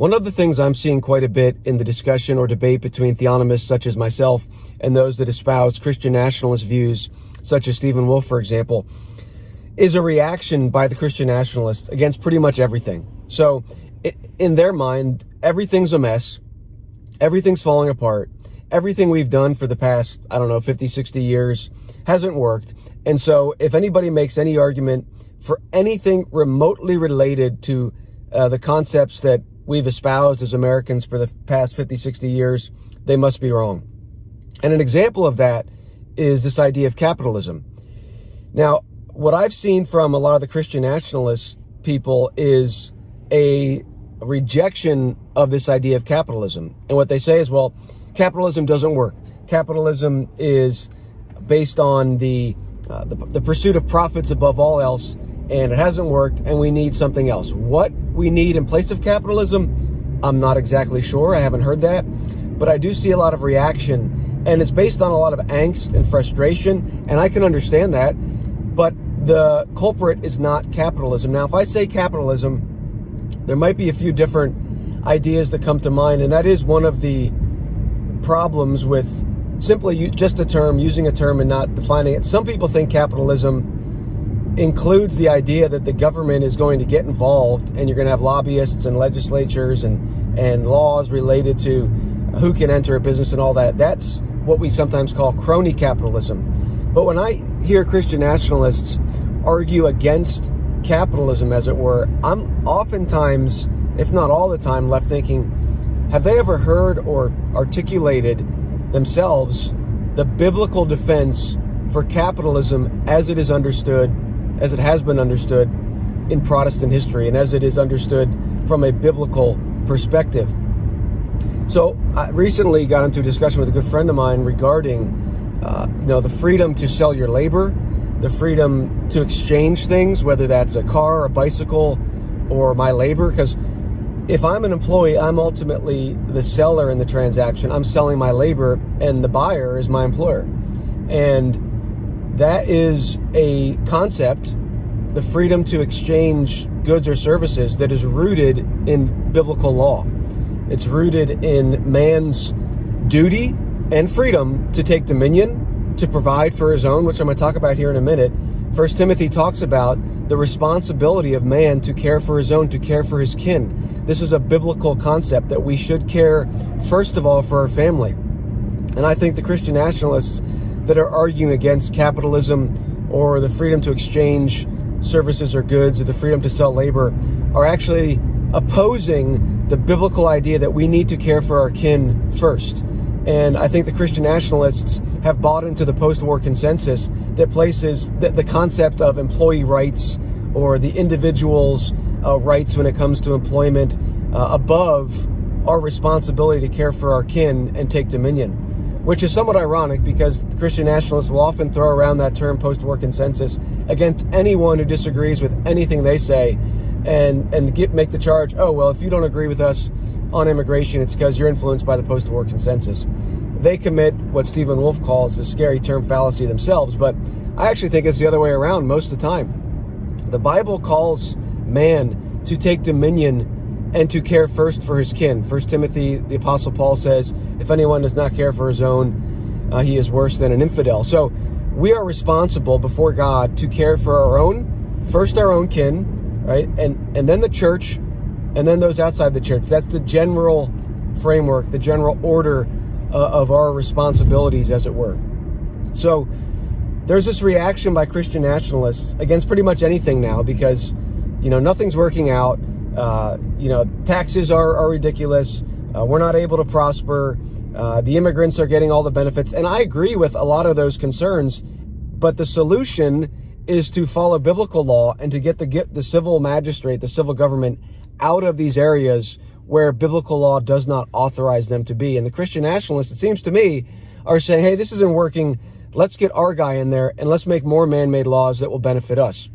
One of the things I'm seeing quite a bit in the discussion or debate between theonomists such as myself and those that espouse Christian nationalist views, such as Stephen Wolfe, for example, is a reaction by the Christian nationalists against pretty much everything. So in their mind, everything's a mess. Everything's falling apart. Everything we've done for the past, 50, 60 years hasn't worked. And so if anybody makes any argument for anything remotely related to the concepts that we've espoused as Americans for the past 50, 60 years, they must be wrong. And an example of that is this idea of capitalism. Now, what I've seen from a lot of the Christian nationalist people is a rejection of this idea of capitalism. And what they say is, well, capitalism doesn't work. Capitalism is based on the pursuit of profits above all else, and it hasn't worked, and we need something else. What we need in place of capitalism, I'm not exactly sure. I haven't heard that. But I do see a lot of reaction, and it's based on a lot of angst and frustration, and I can understand that. But the culprit is not capitalism. Now, if I say capitalism, there might be a few different ideas that come to mind, and that is one of the problems with simply just using a term and not defining it. Some people think capitalism includes the idea that the government is going to get involved and you're going to have lobbyists and legislatures and laws related to who can enter a business and all that. That's what we sometimes call crony capitalism. But when I hear Christian nationalists argue against capitalism, as it were, I'm oftentimes, if not all the time, left thinking, have they ever heard or articulated themselves the biblical defense for capitalism as it is understood, as it has been understood in Protestant history, and as it is understood from a biblical perspective? So I recently got into a discussion with a good friend of mine regarding the freedom to sell your labor, the freedom to exchange things, whether that's a car, a bicycle, or my labor. Because if I'm an employee, I'm ultimately the seller in the transaction. I'm selling my labor, and the buyer is my employer. And that is a concept, the freedom to exchange goods or services, that is rooted in biblical law. It's rooted in man's duty and freedom to take dominion, to provide for his own, which I'm going to talk about here in a minute. 1 Timothy talks about the responsibility of man to care for his own, to care for his kin. This is a biblical concept that we should care, first of all, for our family. And I think the Christian nationalists that are arguing against capitalism or the freedom to exchange services or goods or the freedom to sell labor are actually opposing the biblical idea that we need to care for our kin first. And I think the Christian nationalists have bought into the post-war consensus that places the concept of employee rights or the individual's rights when it comes to employment above our responsibility to care for our kin and take dominion, which is somewhat ironic because the Christian nationalists will often throw around that term post-war consensus against anyone who disagrees with anything they say and make the charge, oh, well, if you don't agree with us on immigration, it's because you're influenced by the post-war consensus. They commit what Stephen Wolfe calls the scary term fallacy themselves, but I actually think it's the other way around most of the time. The Bible calls man to take dominion and to care first for his kin. 1 Timothy, the Apostle Paul says, if anyone does not care for his own, he is worse than an infidel. So we are responsible before God to care for our own kin, right? And then the church, and then those outside the church. That's the general framework, the general order of our responsibilities, as it were. So there's this reaction by Christian nationalists against pretty much anything now because, nothing's working out. Taxes are ridiculous. We're not able to prosper. The immigrants are getting all the benefits. And I agree with a lot of those concerns, but the solution is to follow biblical law and to get the civil magistrate, the civil government, out of these areas where biblical law does not authorize them to be. And the Christian nationalists, it seems to me, are saying, hey, this isn't working. Let's get our guy in there and let's make more man-made laws that will benefit us.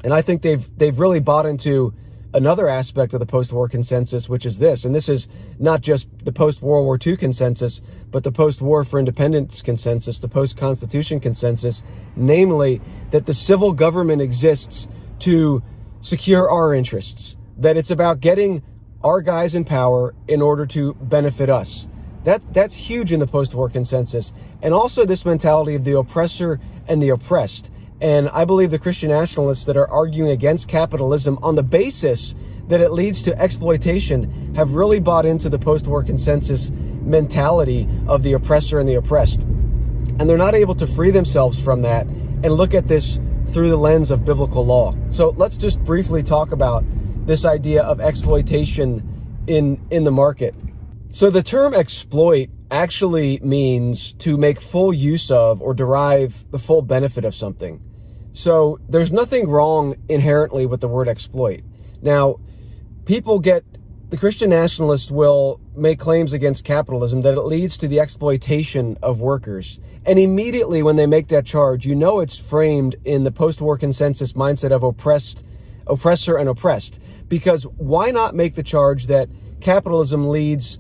And I think they've really bought into another aspect of the post-war consensus, which is this. And this is not just the post-World War II consensus, but the post-war for independence consensus, the post-Constitution consensus, namely that the civil government exists to secure our interests, that it's about getting our guys in power in order to benefit us. That's huge in the post-war consensus. And also this mentality of the oppressor and the oppressed. And I believe the Christian nationalists that are arguing against capitalism on the basis that it leads to exploitation have really bought into the post-war consensus mentality of the oppressor and the oppressed. And they're not able to free themselves from that and look at this through the lens of biblical law. So let's just briefly talk about this idea of exploitation in the market. So the term exploit actually means to make full use of or derive the full benefit of something. So there's nothing wrong inherently with the word exploit. Now, the Christian nationalists will make claims against capitalism that it leads to the exploitation of workers. And immediately when they make that charge, you know it's framed in the post-war consensus mindset of oppressor and oppressed. Because why not make the charge that capitalism leads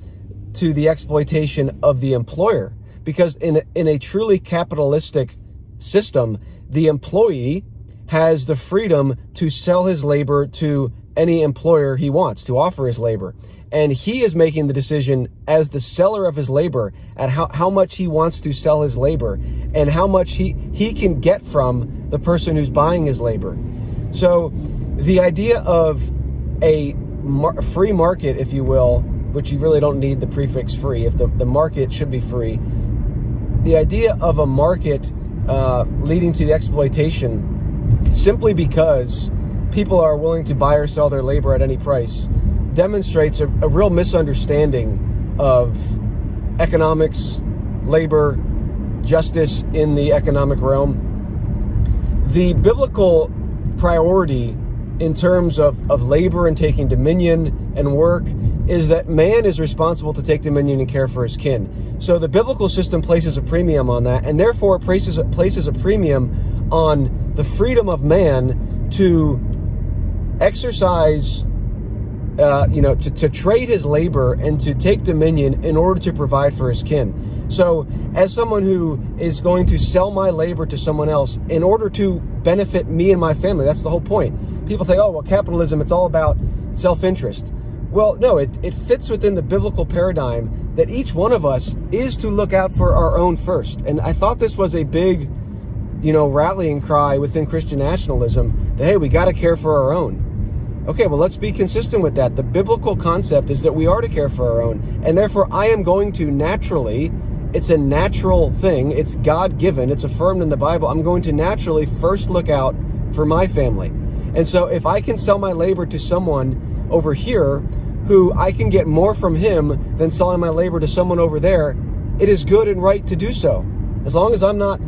to the exploitation of the employer? Because in a truly capitalistic system, the employee has the freedom to sell his labor to any employer he wants, to offer his labor. And he is making the decision as the seller of his labor at how much he wants to sell his labor and how much he can get from the person who's buying his labor. So the idea of a free market, if you will, which you really don't need the prefix free, if the market should be free, the idea of a market leading to the exploitation simply because people are willing to buy or sell their labor at any price demonstrates a real misunderstanding of economics, labor, justice in the economic realm. The biblical priority in terms of labor and taking dominion and work is that man is responsible to take dominion and care for his kin. So the biblical system places a premium on that, and therefore it places a premium on the freedom of man to exercise, to trade his labor and to take dominion in order to provide for his kin. So as someone who is going to sell my labor to someone else in order to benefit me and my family, that's the whole point. People think, oh, well, capitalism, it's all about self-interest. Well, no, it fits within the biblical paradigm that each one of us is to look out for our own first. And I thought this was a big, rallying cry within Christian nationalism that, hey, we got to care for our own. Okay, well, let's be consistent with that. The biblical concept is that we are to care for our own. And therefore, I am going to naturally, it's a natural thing. It's God-given. It's affirmed in the Bible. I'm going to naturally first look out for my family. And so if I can sell my labor to someone over here who I can get more from him than selling my labor to someone over there, it is good and right to do so. As long as I'm not,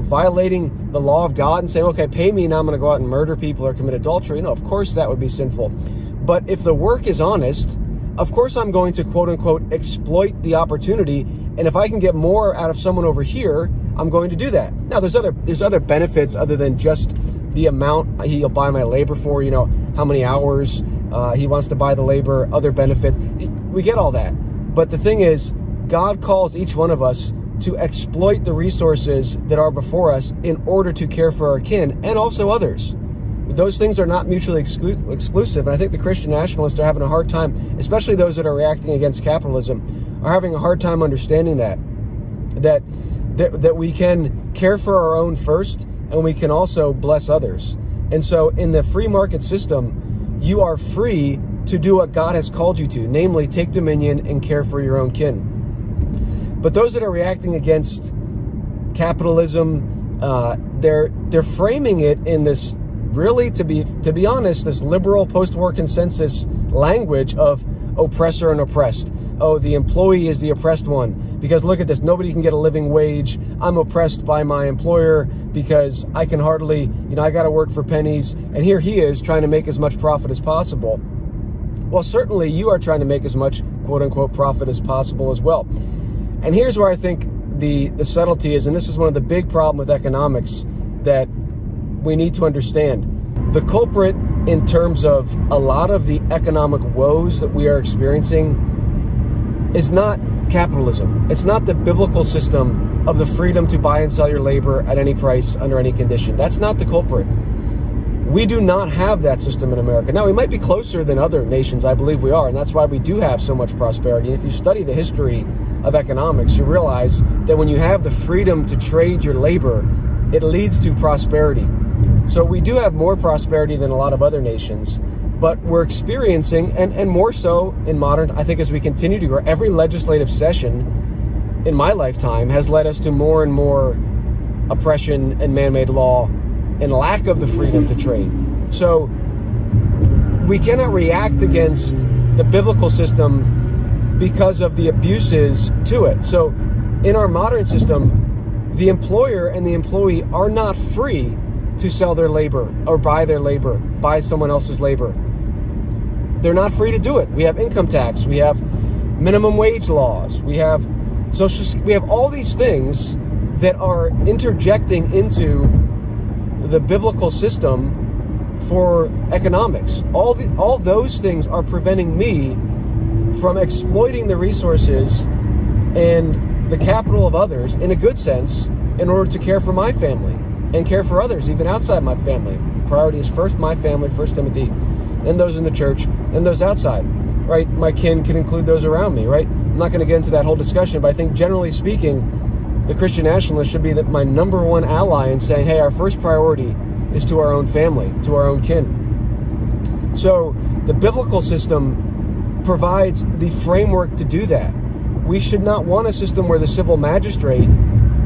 violating the law of God and saying, okay, pay me, now I'm going to go out and murder people or commit adultery. Of course that would be sinful. But if the work is honest, of course I'm going to, quote unquote, exploit the opportunity. And if I can get more out of someone over here, I'm going to do that. Now, there's other benefits other than just the amount he'll buy my labor for, how many hours he wants to buy the labor, other benefits. We get all that. But the thing is, God calls each one of us to exploit the resources that are before us in order to care for our kin and also others. Those things are not mutually exclusive. And I think the Christian nationalists are having a hard time, especially those that are reacting against capitalism, are having a hard time understanding that we can care for our own first and we can also bless others. And so in the free market system, you are free to do what God has called you to, namely take dominion and care for your own kin. But those that are reacting against capitalism, they're framing it in this really, to be honest, this liberal post-war consensus language of oppressor and oppressed. Oh, the employee is the oppressed one because look at this, nobody can get a living wage. I'm oppressed by my employer because I can hardly, I got to work for pennies. And here he is trying to make as much profit as possible. Well, certainly you are trying to make as much, quote unquote, profit as possible as well. And here's where I think the subtlety is, and this is one of the big problems with economics that we need to understand. The culprit in terms of a lot of the economic woes that we are experiencing is not capitalism. It's not the biblical system of the freedom to buy and sell your labor at any price under any condition. That's not the culprit. We do not have that system in America. Now, we might be closer than other nations. I believe we are, and that's why we do have so much prosperity. And if you study the history of economics, you realize that when you have the freedom to trade your labor, it leads to prosperity. So we do have more prosperity than a lot of other nations, but we're experiencing, and more so in modern, I think as we continue to grow, every legislative session in my lifetime has led us to more and more oppression and man-made law and lack of the freedom to trade. So we cannot react against the biblical system because of the abuses to it. So in our modern system, the employer and the employee are not free to sell their labor or buy someone else's labor. They're not free to do it. We have income tax, we have minimum wage laws, we have all these things that are interjecting into the biblical system for economics. All those things are preventing me from exploiting the resources and the capital of others in a good sense in order to care for my family and care for others even outside my family. The priority is first my family, 1 Timothy, then those in the church, then those outside, right? My kin can include those around me, right? I'm not going to get into that whole discussion, but I think generally speaking, the Christian Nationalist should be my number one ally in saying, hey, our first priority is to our own family, to our own kin. So the biblical system provides the framework to do that. We should not want a system where the civil magistrate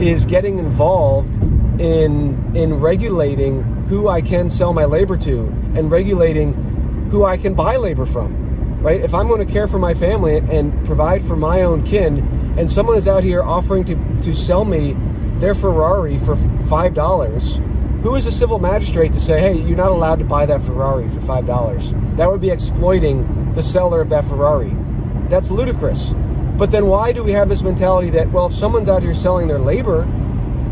is getting involved in regulating who I can sell my labor to and regulating who I can buy labor from, right? If I'm going to care for my family and provide for my own kin, and someone is out here offering to sell me their Ferrari for $5, who is a civil magistrate to say, hey, you're not allowed to buy that Ferrari for $5? That would be exploiting the seller of that Ferrari. That's ludicrous. But then why do we have this mentality that, well, if someone's out here selling their labor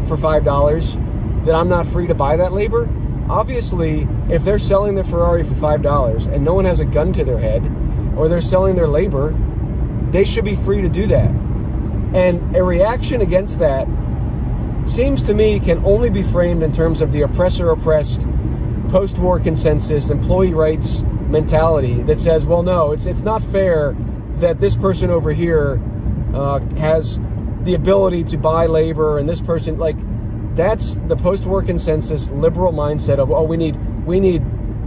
for $5, that I'm not free to buy that labor? Obviously, if they're selling their Ferrari for $5 and no one has a gun to their head, or they're selling their labor, they should be free to do that. And a reaction against that seems to me can only be framed in terms of the oppressor-oppressed, post-war consensus, employee rights mentality that says, well, no, it's not fair that this person over here has the ability to buy labor and this person, like, that's the post-war consensus liberal mindset of, oh, we need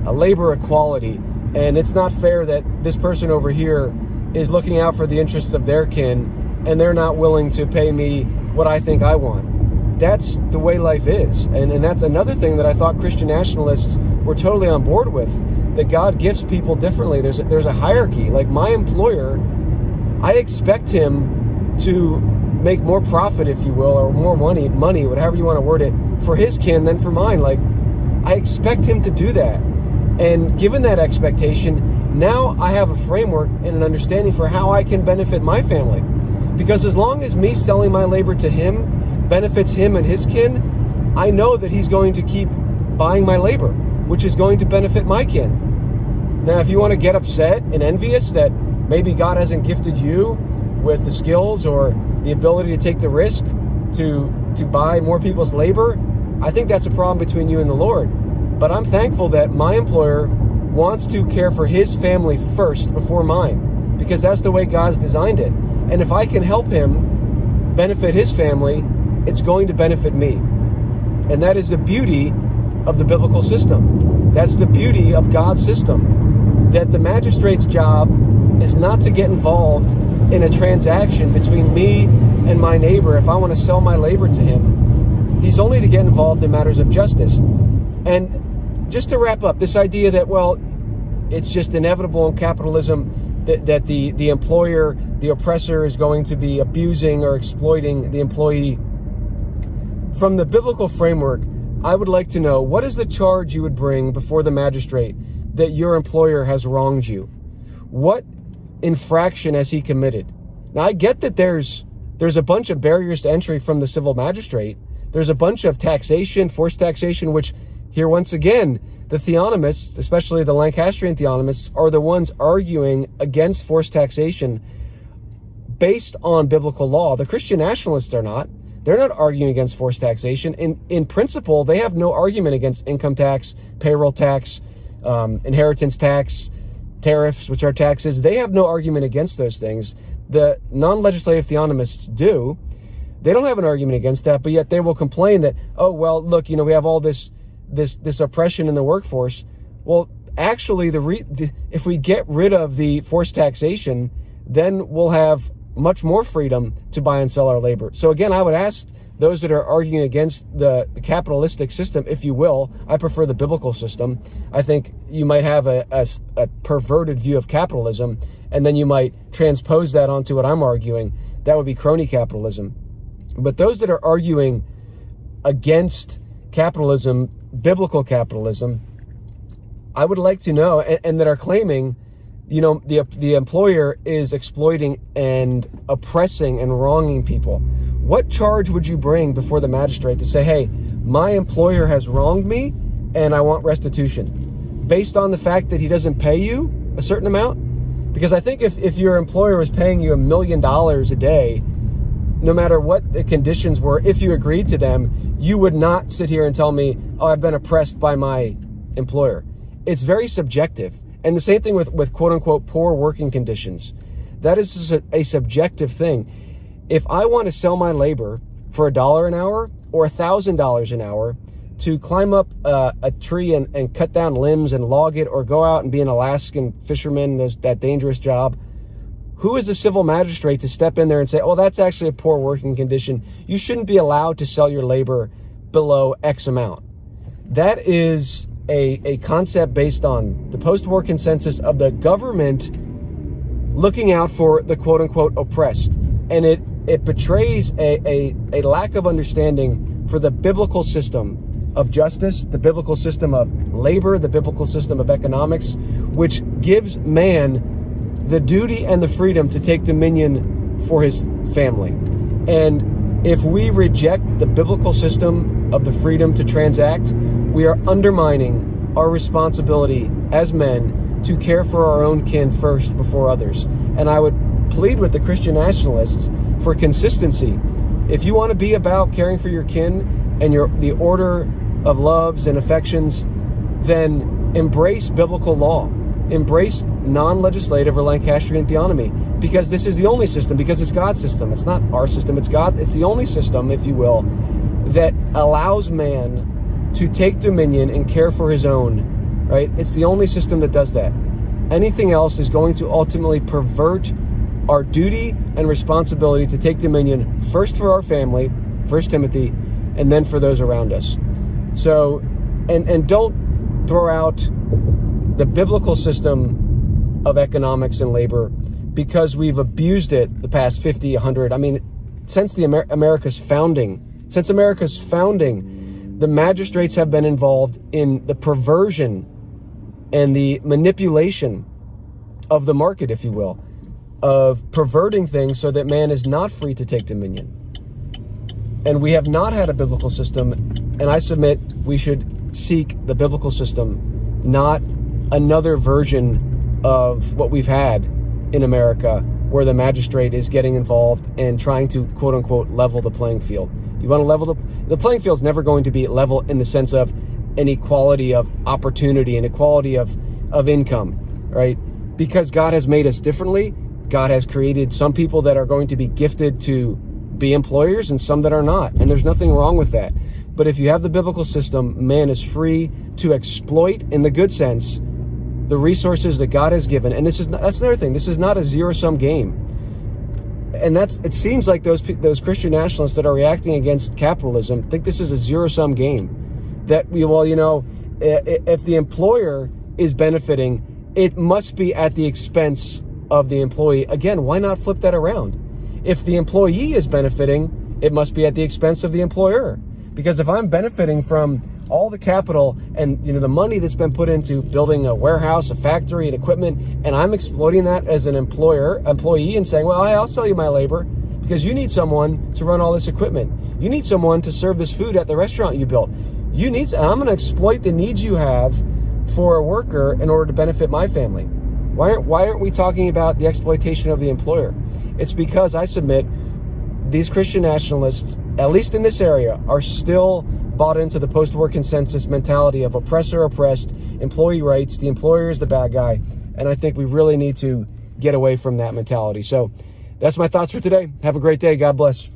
a labor equality, and it's not fair that this person over here is looking out for the interests of their kin and they're not willing to pay me what I think I want. That's the way life is. And that's another thing that I thought Christian nationalists were totally on board with, that God gifts people differently. There's a hierarchy. Like my employer, I expect him to make more profit, if you will, or more money, whatever you want to word it, for his kin than for mine. Like, I expect him to do that. And given that expectation, now I have a framework and an understanding for how I can benefit my family. Because as long as me selling my labor to him benefits him and his kin, I know that he's going to keep buying my labor, which is going to benefit my kin. Now, if you want to get upset and envious that maybe God hasn't gifted you with the skills or the ability to take the risk to buy more people's labor, I think that's a problem between you and the Lord. But I'm thankful that my employer wants to care for his family first before mine, because that's the way God's designed it. And if I can help him benefit his family, it's going to benefit me. And that is the beauty of the biblical system. That's the beauty of God's system. That the magistrate's job is not to get involved in a transaction between me and my neighbor. If I want to sell my labor to him, he's only to get involved in matters of justice. And just to wrap up, this idea that, well, it's just inevitable in capitalism that the employer, the oppressor, is going to be abusing or exploiting the employee. From the biblical framework, I would like to know, what is the charge you would bring before the magistrate that your employer has wronged you? What infraction has he committed? Now, I get that there's a bunch of barriers to entry from the civil magistrate. There's a bunch of taxation, forced taxation, which here once again, the theonomists, especially the Lancastrian theonomists, are the ones arguing against forced taxation based on biblical law. The Christian nationalists are not. They're not arguing against forced taxation. In principle, they have no argument against income tax, payroll tax, inheritance tax, tariffs, which are taxes. They have no argument against those things. The non-legislative theonomists do. They don't have an argument against that, but yet they will complain that, oh, well, look, we have all this oppression in the workforce. Well, actually, if we get rid of the forced taxation, then we'll have much more freedom to buy and sell our labor. So again, I would ask those that are arguing against the capitalistic system, if you will. I prefer the biblical system. I think you might have a perverted view of capitalism, and then you might transpose that onto what I'm arguing. That would be crony capitalism. But those that are arguing against capitalism, biblical capitalism, I would like to know, and that are claiming, the employer is exploiting and oppressing and wronging people. What charge would you bring before the magistrate to say, hey, my employer has wronged me and I want restitution, based on the fact that he doesn't pay you a certain amount? Because I think if your employer was paying you $1 million a day, no matter what the conditions were, if you agreed to them, you would not sit here and tell me, oh, I've been oppressed by my employer. It's very subjective. And the same thing with quote unquote poor working conditions. That is a subjective thing. If I want to sell my labor for $1 an hour or $1,000 an hour to climb up a tree and cut down limbs and log it, or go out and be an Alaskan fisherman, that dangerous job, who is the civil magistrate to step in there and say, oh, that's actually a poor working condition. You shouldn't be allowed to sell your labor below X amount. That is a concept based on the post-war consensus of the government looking out for the quote-unquote oppressed. And it betrays a lack of understanding for the biblical system of justice, the biblical system of labor, the biblical system of economics, which gives man the duty and the freedom to take dominion for his family. And if we reject the biblical system of the freedom to transact, we are undermining our responsibility as men to care for our own kin first before others. And I would plead with the Christian Nationalists for consistency. If you want to be about caring for your kin and the order of loves and affections, then embrace biblical law. Embrace non-legislative or Lancastrian theonomy, because this is the only system, because it's God's system. It's not our system, it's God. It's the only system, if you will, that allows man to take dominion and care for his own, right? It's the only system that does that. Anything else is going to ultimately pervert our duty and responsibility to take dominion first for our family, 1 Timothy, and then for those around us. So, and don't throw out the biblical system of economics and labor because we've abused it the past 50, 100. I mean, since America's founding, the magistrates have been involved in the perversion and the manipulation of the market, if you will, of perverting things so that man is not free to take dominion. And we have not had a biblical system, and I submit we should seek the biblical system, not another version of what we've had in America, where the magistrate is getting involved and trying to quote unquote level the playing field. You want to level the playing field is never going to be level in the sense of an equality of opportunity and equality of income, right? Because God has made us differently. God has created some people that are going to be gifted to be employers and some that are not. And there's nothing wrong with that. But if you have the biblical system, man is free to exploit, in the good sense, the resources that God has given. And that's another thing. This is not a zero-sum game. And it seems like those Christian nationalists that are reacting against capitalism think this is a zero-sum game. That if the employer is benefiting, it must be at the expense of the employee. Again, why not flip that around? If the employee is benefiting, it must be at the expense of the employer. Because if I'm benefiting from all the capital and the money that's been put into building a warehouse, a factory, and equipment, and I'm exploiting that as an employee and saying, well, hey, I'll sell you my labor because you need someone to run all this equipment. You need someone to serve this food at the restaurant you built. And I'm going to exploit the needs you have for a worker in order to benefit my family. Why aren't we talking about the exploitation of the employer? It's because I submit these Christian nationalists at least in this area, are still bought into the post-war consensus mentality of oppressor oppressed, employee rights, the employer is the bad guy. And I think we really need to get away from that mentality. So that's my thoughts for today. Have a great day. God bless.